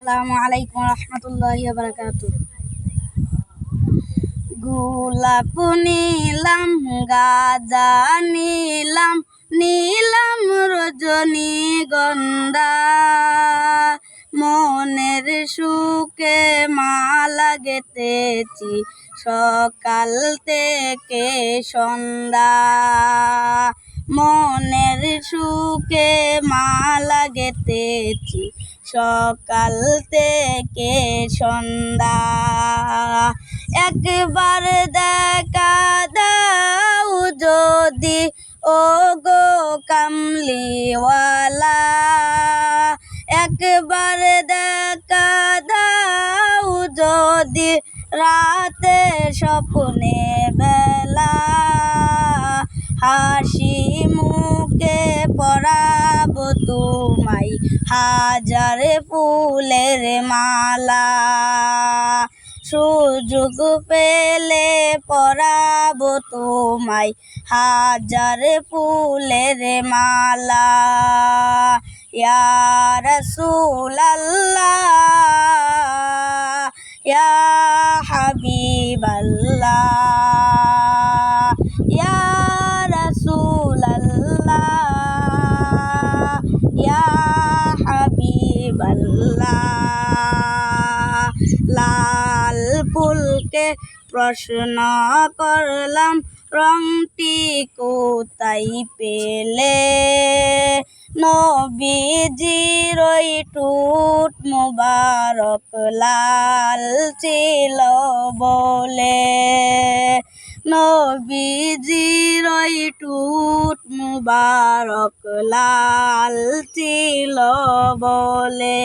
আসসালামু আলাইকুম রহমতুল্লাহি ওয়া বারাকাতুহু। গোলাপ নিলাম, গাঁদা নিলাম, নিলাম রজনীগন্ধা, মনের সুখে মালা গেথেছি সকাল থেকে সন্ধ্যা। মনের সুখে মালা গেথেছি সকাল থেকে সন্ধ্যা। একবার দেখা দাও যদি ও গো কামলিওয়ালা, একবার দেখা দাও যদি রাতে স্বপ্নে বেলা, হাসি মুখে পরাবো তোমায় হাজার ফুলের মালা। সুযোগ পেলে পরাবো তোমায় হাজার ফুলের মালা। ইয়া রাসূলাল্লাহ, ইয়া হাবিবাল্লাহ, ইয়া রাসূলাল্লাহ, ইয়া হাবিবাল্লাহ। লাল ফুলকে প্রশ্ন করলাম, রংটি কোথায় পেলে? নবীজির ওই ঠোঁট মুবারক লাল ছিল বলে, নবীজির ওই ঠোঁট মুবারক লাল ছিল বলে।